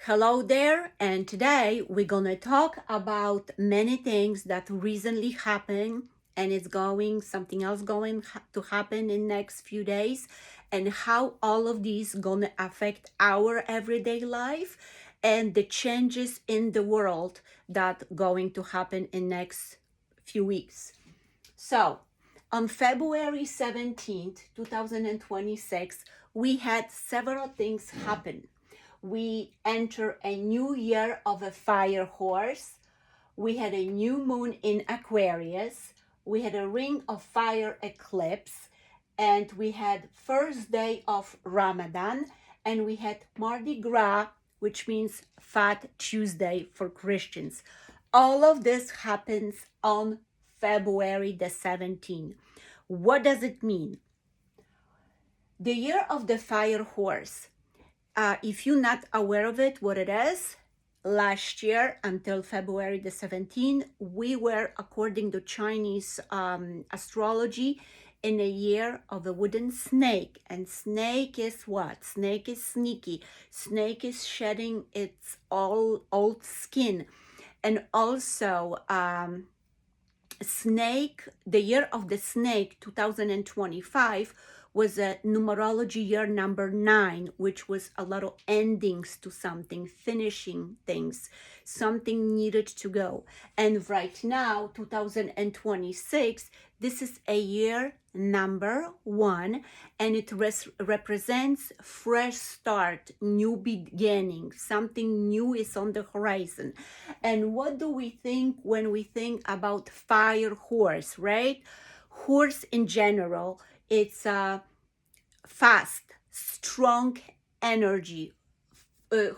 Hello there, and today we're gonna talk about many things that recently happened, and it's going something else going to happen in next few days, and how all of these gonna affect our everyday life and the changes in the world that going to happen in next few weeks. So on February 17th, 2026, we had several things happen. We enter a new year of a fire horse. We had a new moon in Aquarius. We had a ring of fire eclipse. And we had first day of Ramadan. And we had Mardi Gras, which means Fat Tuesday for Christians. All of this happens on February the 17th. What does it mean? The year of the fire horse. If you're not aware of it, what it is, last year until February the 17th, we were, according to Chinese astrology, in a year of a wooden snake. And snake is what? Snake is sneaky. Snake is shedding its old skin. And also, snake, the year of the snake, 2025, was a numerology year number 9, which was a lot of endings to something, finishing things, something needed to go. And right now, 2026, this is a year number 1, and it represents fresh start, new beginning, something new is on the horizon. And what do we think when we think about fire horse, right? Horse in general, it's a fast, strong energy.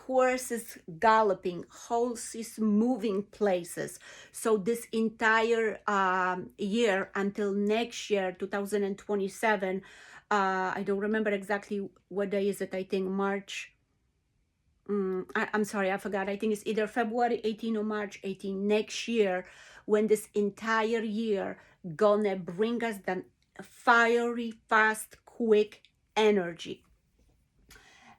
Horse is galloping, horse is moving places. So this entire year until next year, 2027, I don't remember exactly what day is it. I think March. I'm sorry, I forgot. I think it's either February 18 or March 18 next year, when this entire year gonna bring us the fiery, fast, quick energy.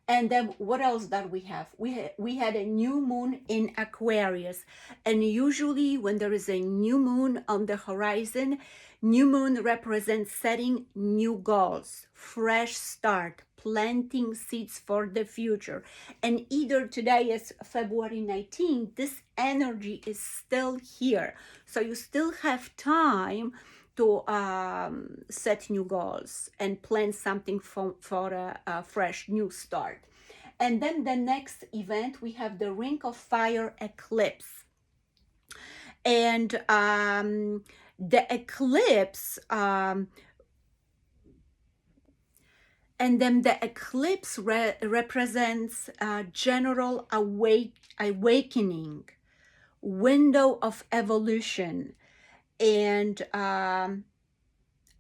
And then what else that we have? We had a new moon in Aquarius. And usually when there is a new moon on the horizon, new moon represents setting new goals, fresh start, planting seeds for the future. And either today is February 19th, this energy is still here. So you still have time to set new goals and plan something for a fresh new start. And then the next event, we have the Ring of Fire eclipse. And the eclipse, and then the eclipse represents general awakening, window of evolution, and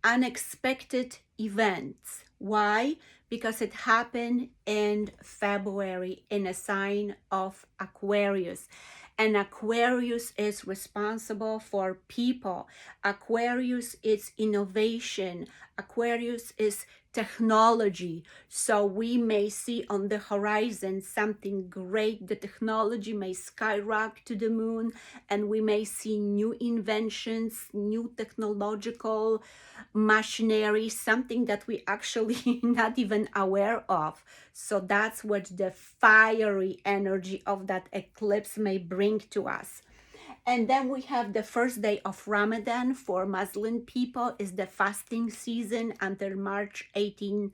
unexpected events. Why? Because it happened in February in a sign of Aquarius. And Aquarius is responsible for people. Aquarius is innovation. Aquarius is technology. So we may see on the horizon something great. The technology may skyrocket to the moon, and we may see new inventions, new technological machinery, something that we actually not even aware of. So that's what the fiery energy of that eclipse may bring to us. And then we have the first day of Ramadan. For Muslim people is the fasting season until March 18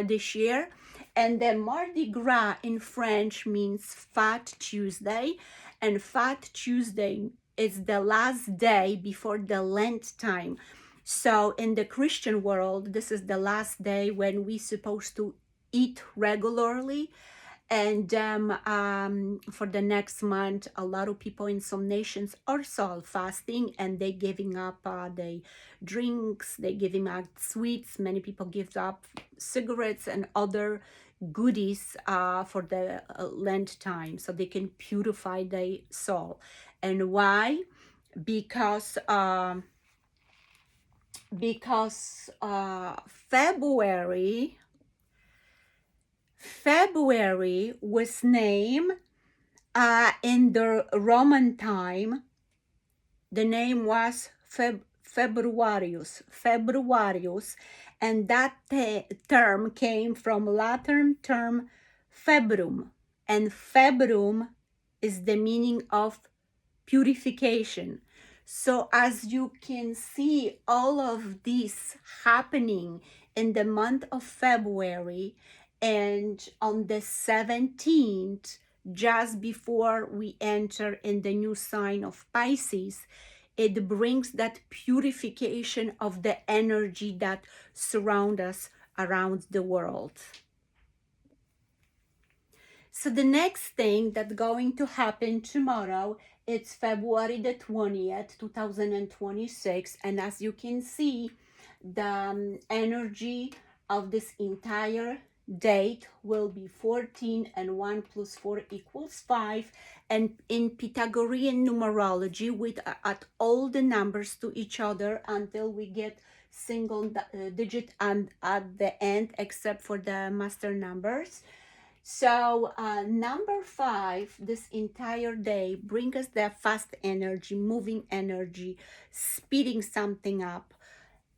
this year. And then Mardi Gras in French means Fat Tuesday. And Fat Tuesday is the last day before the Lent time. So in the Christian world, this is the last day when we're supposed to eat regularly. And for the next month, a lot of people in some nations are also fasting, and they giving up the drinks, they giving up sweets. Many people give up cigarettes and other goodies for the Lent time, so they can purify their soul. And why? Because February was named In the Roman time, the name was Februarius, and that term came from Latin term februm, and februm is the meaning of purification. So as you can see, all of this happening in the month of February, and on the 17th, just before we enter in the new sign of Pisces, it brings that purification of the energy that surround us around the world. So the next thing that's going to happen tomorrow, it's February the 20th, 2026. And as you can see, the energy of this entire date will be 14, and 1 plus 4 equals 5. And in Pythagorean numerology, we add all the numbers to each other until we get single digit and at the end, except for the master numbers. So number 5, this entire day, bring us the fast energy, moving energy, speeding something up.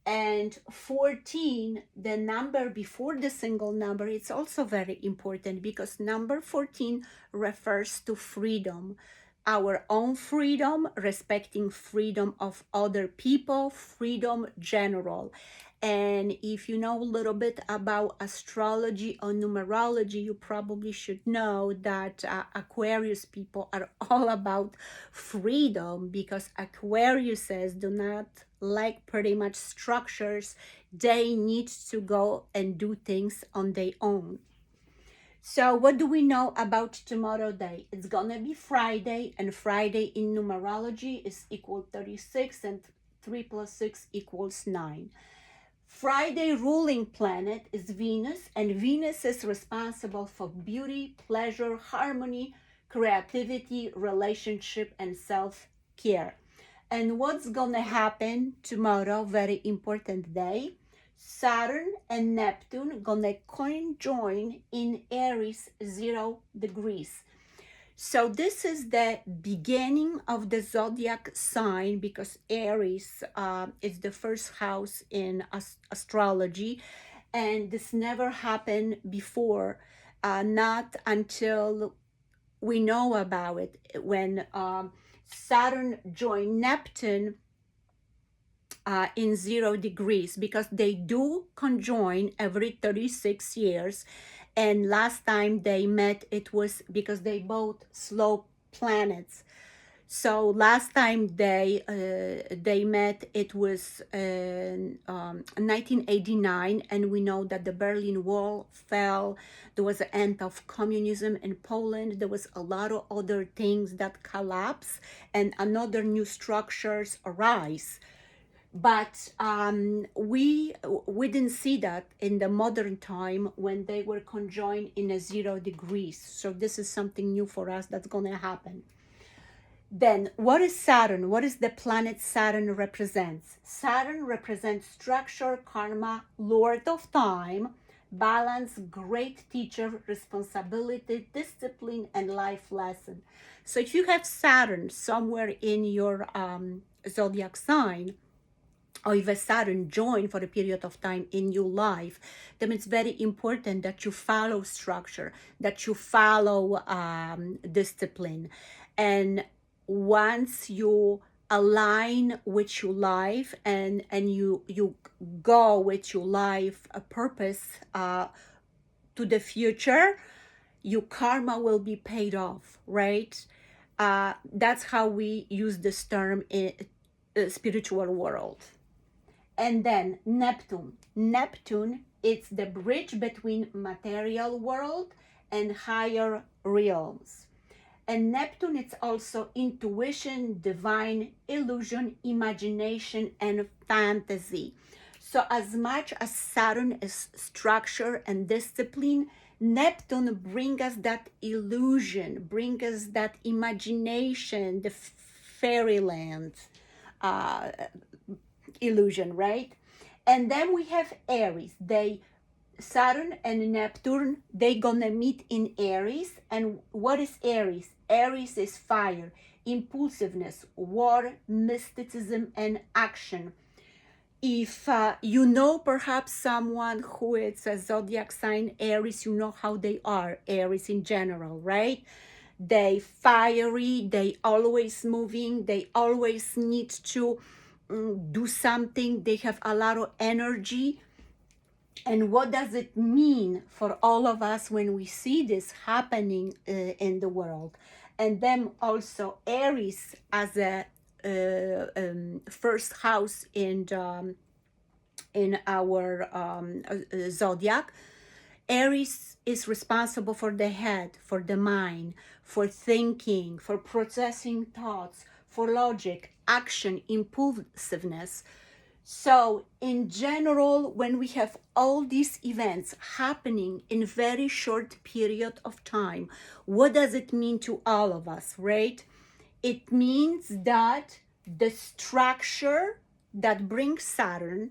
And 14, the number before the single number, it's also very important because number 14 refers to freedom, our own freedom, respecting freedom of other people, freedom general. And if you know a little bit about astrology or numerology, you probably should know that Aquarius people are all about freedom, because Aquariuses do not like pretty much structures. They need to go and do things on their own. So what do we know about tomorrow day? It's gonna be Friday, and Friday in numerology is equal 36, and 3 plus 6 equals 9. Friday ruling planet is Venus, and Venus is responsible for beauty, pleasure, harmony, creativity, relationship, and self-care. And what's gonna happen tomorrow, very important day, Saturn and Neptune gonna conjoin in Aries 0 degrees. So this is the beginning of the zodiac sign, because Aries is the first house in astrology, and this never happened before, not until we know about it, when Saturn joined Neptune in 0 degrees, because they do conjoin every 36 years. And last time they met, it was because they both slow planets. So last time they met, it was 1989, and we know that the Berlin Wall fell. There was the end of communism in Poland. There was a lot of other things that collapsed, and another new structures arise. But we didn't see that in the modern time when they were conjoined in a 0 degrees. So this is something new for us that's going to happen. Then what is Saturn? What is the planet Saturn represents? Saturn represents structure, karma, lord of time, balance, great teacher, responsibility, discipline, and life lesson. So if you have Saturn somewhere in your zodiac sign, or if a Saturn join for a period of time in your life, then it's very important that you follow structure, that you follow discipline. And once you align with your life, and you go with your life purpose to the future, your karma will be paid off, right? That's how we use this term in the spiritual world. And then Neptune, it's the bridge between material world and higher realms. And Neptune, it's also intuition, divine, illusion, imagination, and fantasy. So as much as Saturn is structure and discipline, Neptune brings us that illusion, brings us that imagination, the fairyland illusion, right? And then we have Aries. Saturn and Neptune, they gonna meet in Aries. And what is Aries? Aries is fire, impulsiveness, war, mysticism, and action. If you know perhaps someone who is a zodiac sign Aries, you know how they are, Aries in general, right? They fiery, they always moving, they always need to do something, they have a lot of energy. And what does it mean for all of us when we see this happening in the world? And then also Aries as a first house in our zodiac. Aries is responsible for the head, for the mind, for thinking, for processing thoughts, for logic, action, impulsiveness. So in general, when we have all these events happening in very short period of time, what does it mean to all of us, right? It means that the structure that brings Saturn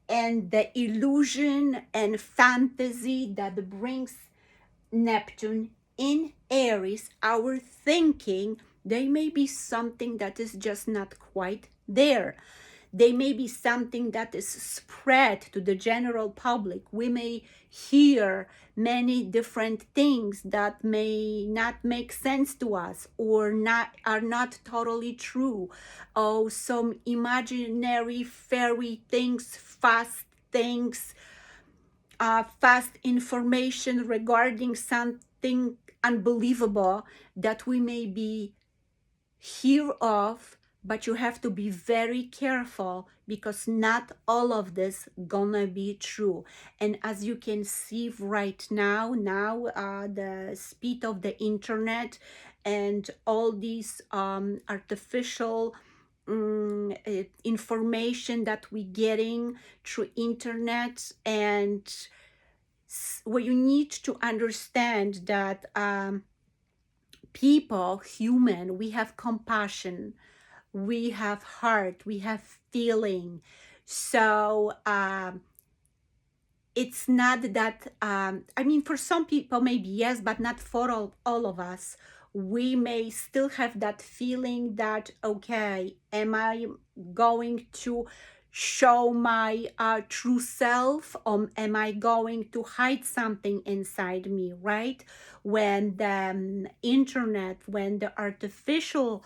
and the illusion and fantasy that brings Neptune in Aries, our thinking, they may be something that is just not quite there. They may be something that is spread to the general public. We may hear many different things that may not make sense to us or are not totally true. Oh, some imaginary fairy things, fast information regarding something unbelievable that we may be hear of, but you have to be very careful because not all of this gonna be true. And as you can see right now, the speed of the internet and all these artificial information that we're getting through internet, and where you need to understand that people, human, we have compassion, we have heart, we have feeling. So it's not that I mean, for some people maybe yes, but not for all of us. We may still have that feeling that, okay, am I going to show my true self, or am I going to hide something inside me, right? When the internet, when the artificial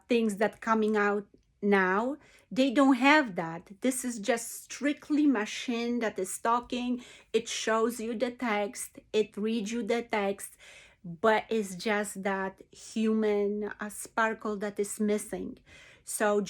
things that coming out now, they don't have that. This is just strictly machine that is talking. It shows you the text, it reads you the text, but it's just that human sparkle that is missing. So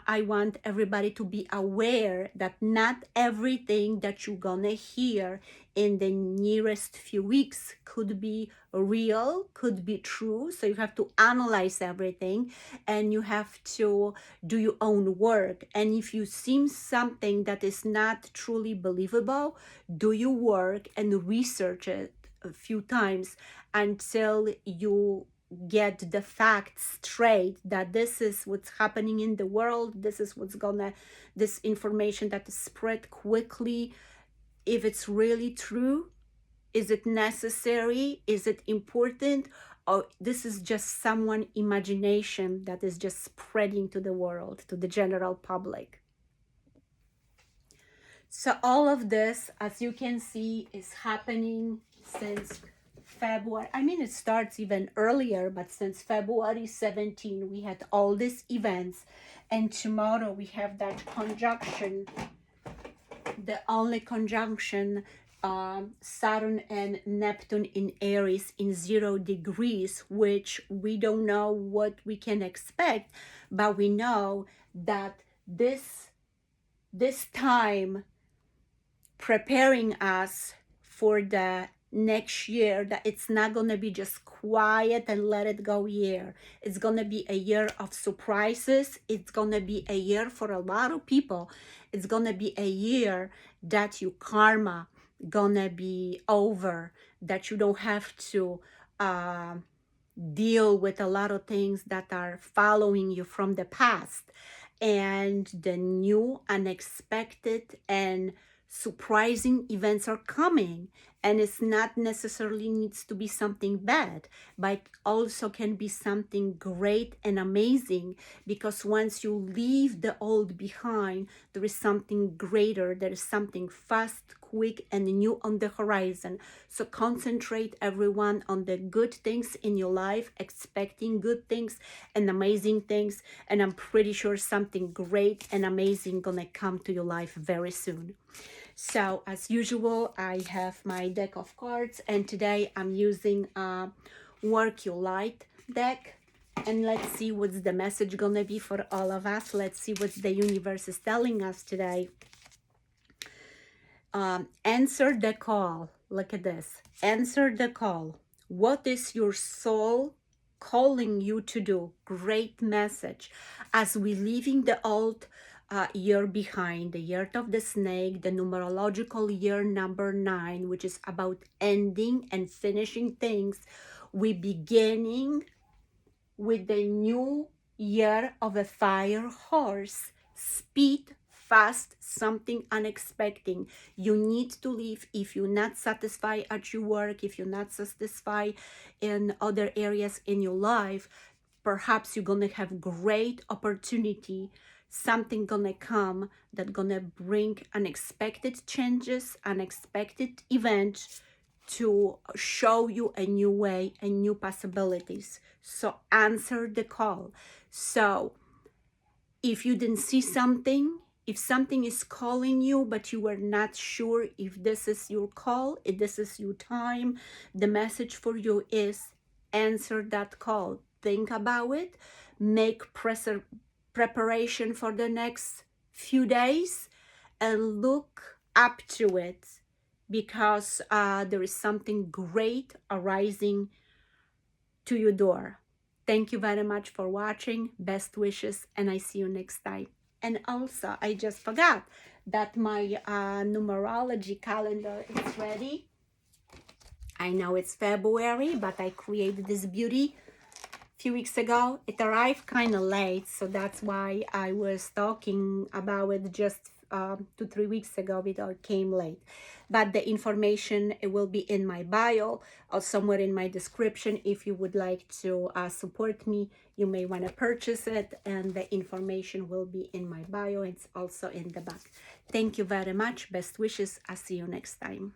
I want everybody to be aware that not everything that you're gonna hear in the nearest few weeks could be real, could be true. So you have to analyze everything and you have to do your own work. And if you see something that is not truly believable, do your work and research it a few times until you get the facts straight, that this is what's happening in the world, this is this information that is spread quickly, if it's really true, is it necessary, is it important, or this is just someone imagination that is just spreading to the world, to the general public. So all of this, as you can see, is happening since February. I mean, it starts even earlier, but since February 17, we had all these events. And tomorrow we have that conjunction, the only conjunction, Saturn and Neptune in Aries in 0 degrees, which we don't know what we can expect, but we know that this time preparing us for the next year, that it's not going to be just quiet and let it go year. It's going to be a year of surprises. It's going to be a year for a lot of people. It's going to be a year that your karma gonna be over, that you don't have to deal with a lot of things that are following you from the past, and the new, unexpected, and surprising events are coming. And it's not necessarily needs to be something bad, but also can be something great and amazing, because once you leave the old behind, there is something greater, there is something fast, quick, and new on the horizon. So concentrate, everyone, on the good things in your life, expecting good things and amazing things, and I'm pretty sure something great and amazing gonna come to your life very soon. So as usual, I have my deck of cards, and today I'm using a Work Your Light deck. And let's see what's the message gonna be for all of us. Let's see what the universe is telling us today. Answer the call. Look at this. Answer the call. What is your soul calling you to do? Great message. As we leaving the old year behind, the year of the snake, the numerological year number 9, which is about ending and finishing things, we beginning with the new year of a fire horse. Speed, fast, something unexpected. You need to leave. If you're not satisfied at your work, if you're not satisfied in other areas in your life, perhaps you're gonna have great opportunity, something gonna come that gonna bring unexpected changes, unexpected events to show you a new way and new possibilities. So answer the call. So if you didn't see something, if something is calling you but you were not sure if this is your call, if this is your time, the message for you is answer that call. Think about it, make preparation for the next few days, and look up to it, because there is something great arising to your door. Thank you very much for watching. Best wishes, and I see you next time. And also, I just forgot that my numerology calendar is ready. I know it's February, but I created this beauty a few weeks ago. It arrived kind of late, so that's why I was talking about it just 2-3 weeks ago. It came late, but the information, it will be in my bio or somewhere in my description. If you would like to support me, you may want to purchase it, and the information will be in my bio. It's also in the back. Thank you very much. Best wishes. I'll see you next time.